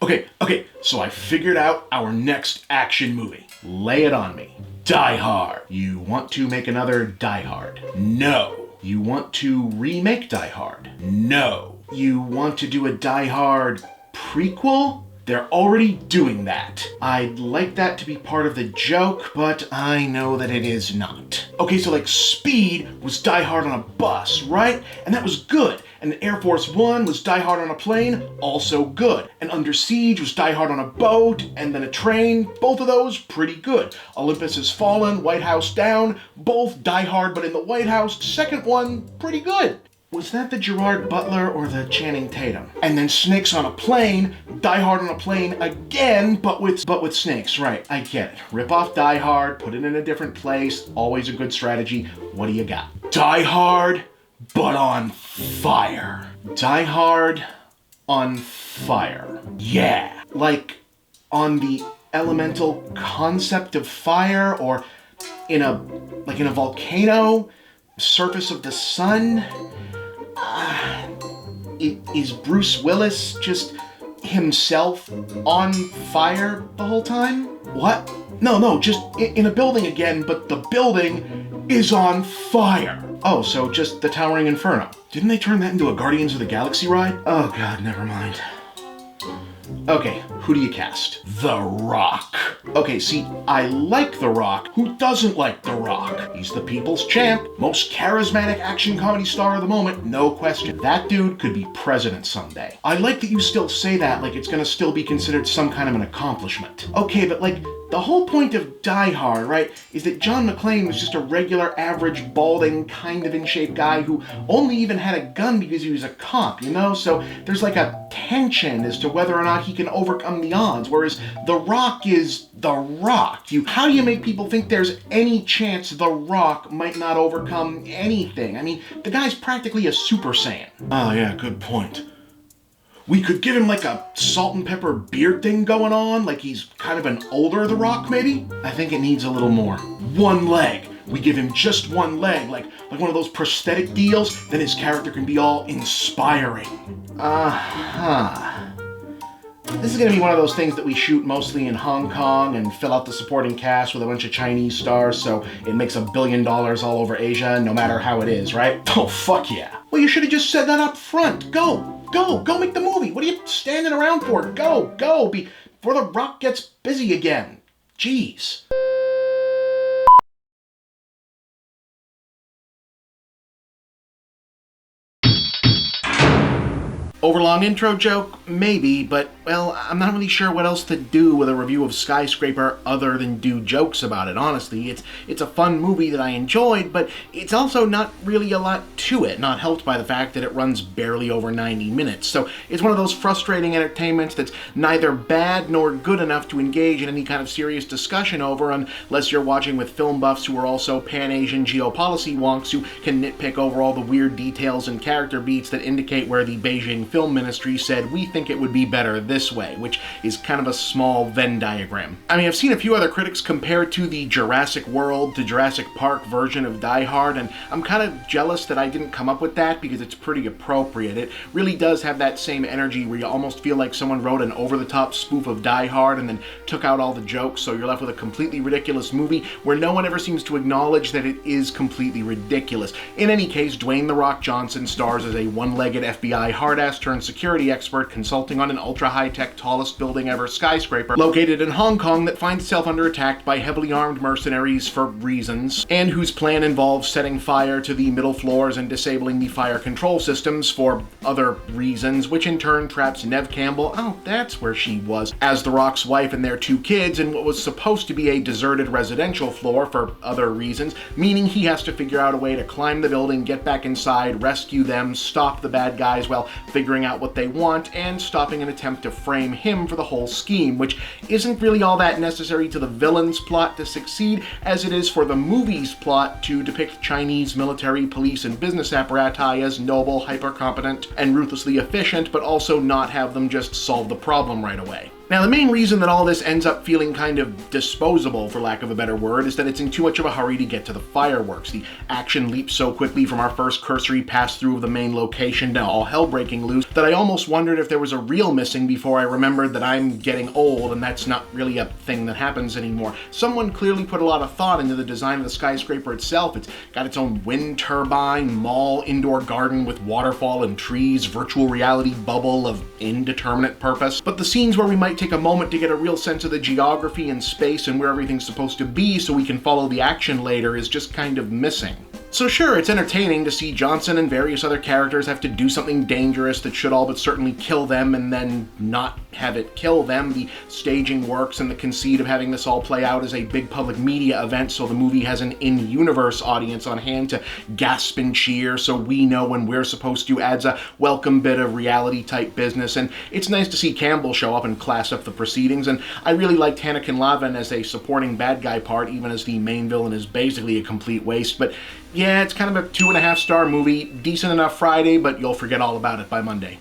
Okay, so I figured out our next action movie. Lay it on me. Die Hard. You want to make another Die Hard? No. You want to remake Die Hard? No. You want to do a Die Hard prequel? They're already doing that. I'd like that to be part of the joke, but I know that it is not. Okay, so like Speed was Die Hard on a bus, right? And that was good. And Air Force One was Die Hard on a plane, also good. And Under Siege was Die Hard on a boat, and then a train, both of those pretty good. Olympus Has Fallen, White House Down, both Die Hard but in the White House, second one, pretty good. Was that the Gerard Butler or the Channing Tatum? And then Snakes on a Plane, Die Hard on a plane again, but with snakes, right? I get it. Rip off Die Hard, put it in a different place, always a good strategy. What do you got? Die Hard, but on fire. Die Hard on fire. Yeah, like on the elemental concept of fire, or in a volcano, surface of the sun. Is Bruce Willis just himself on fire the whole time? What? No, just in a building again, but the building is on fire. Oh, so just the Towering Inferno. Didn't they turn that into a Guardians of the Galaxy ride? Oh god, never mind. Okay, who do you cast? The Rock. Okay, see, I like The Rock. Who doesn't like The Rock? He's the people's champ, most charismatic action comedy star of the moment, no question. That dude could be president someday. I like that you still say that like it's gonna still be considered some kind of an accomplishment. Okay, but like, the whole point of Die Hard, right, is that John McClane was just a regular, average, balding, kind of in-shape guy who only even had a gun because he was a cop, you know? So there's like a tension as to whether or not he can overcome the odds, whereas The Rock is The Rock. How do you make people think there's any chance The Rock might not overcome anything? I mean, the guy's practically a Super Saiyan. Oh yeah, good point. We could give him like a salt and pepper beard thing going on, like he's kind of an older The Rock, maybe? I think it needs a little more. One leg. We give him just one leg, like one of those prosthetic deals, then his character can be all inspiring. This is gonna be one of those things that we shoot mostly in Hong Kong and fill out the supporting cast with a bunch of Chinese stars, so it makes $1 billion all over Asia, no matter how it is, right? Oh, fuck yeah. Well, you should have just said that up front. Go make the movie. What are you standing around for? Go, before The Rock gets busy again. Jeez. Overlong intro joke? Maybe, but, well, I'm not really sure what else to do with a review of Skyscraper other than do jokes about it, honestly. It's a fun movie that I enjoyed, but it's also not really a lot to it, not helped by the fact that it runs barely over 90 minutes. So it's one of those frustrating entertainments that's neither bad nor good enough to engage in any kind of serious discussion over unless you're watching with film buffs who are also Pan-Asian geopolicy wonks who can nitpick over all the weird details and character beats that indicate where the Beijing Film Ministry said, we think it would be better this way, which is kind of a small Venn diagram. I mean, I've seen a few other critics compare it to the Jurassic World to Jurassic Park version of Die Hard, and I'm kind of jealous that I didn't come up with that because it's pretty appropriate. It really does have that same energy where you almost feel like someone wrote an over-the-top spoof of Die Hard and then took out all the jokes, so you're left with a completely ridiculous movie where no one ever seems to acknowledge that it is completely ridiculous. In any case, Dwayne "The Rock" Johnson stars as a one-legged FBI hard-ass turned security expert consulting on an ultra-high-tech tallest building ever skyscraper located in Hong Kong that finds itself under attack by heavily armed mercenaries for reasons, and whose plan involves setting fire to the middle floors and disabling the fire control systems for other reasons, which in turn traps Neve Campbell, oh, that's where she was, as The Rock's wife and their 2 kids in what was supposed to be a deserted residential floor for other reasons, meaning he has to figure out a way to climb the building, get back inside, rescue them, stop the bad guys while figuring out what they want, and stopping an attempt to frame him for the whole scheme, which isn't really all that necessary to the villain's plot to succeed, as it is for the movie's plot to depict Chinese military, police, and business apparati as noble, hyper-competent, and ruthlessly efficient, but also not have them just solve the problem right away. Now, the main reason that all this ends up feeling kind of disposable, for lack of a better word, is that it's in too much of a hurry to get to the fireworks. The action leaps so quickly from our first cursory pass-through of the main location to all hell breaking loose that I almost wondered if there was a reel missing before I remembered that I'm getting old and that's not really a thing that happens anymore. Someone clearly put a lot of thought into the design of the skyscraper itself. It's got its own wind turbine, mall, indoor garden with waterfall and trees, virtual reality bubble of indeterminate purpose. But the scenes where we might take a moment to get a real sense of the geography and space and where everything's supposed to be so we can follow the action later is just kind of missing. So sure, it's entertaining to see Johnson and various other characters have to do something dangerous that should all but certainly kill them and then not have it kill them. The staging works, and the conceit of having this all play out as a big public media event so the movie has an in-universe audience on hand to gasp and cheer so we know when we're supposed to adds a welcome bit of reality-type business. And it's nice to see Campbell show up and class up the proceedings, and I really liked Hannah Lavin as a supporting bad guy part, even as the main villain is basically a complete waste. But yeah, it's kind of a 2.5-star movie. Decent enough Friday, but you'll forget all about it by Monday.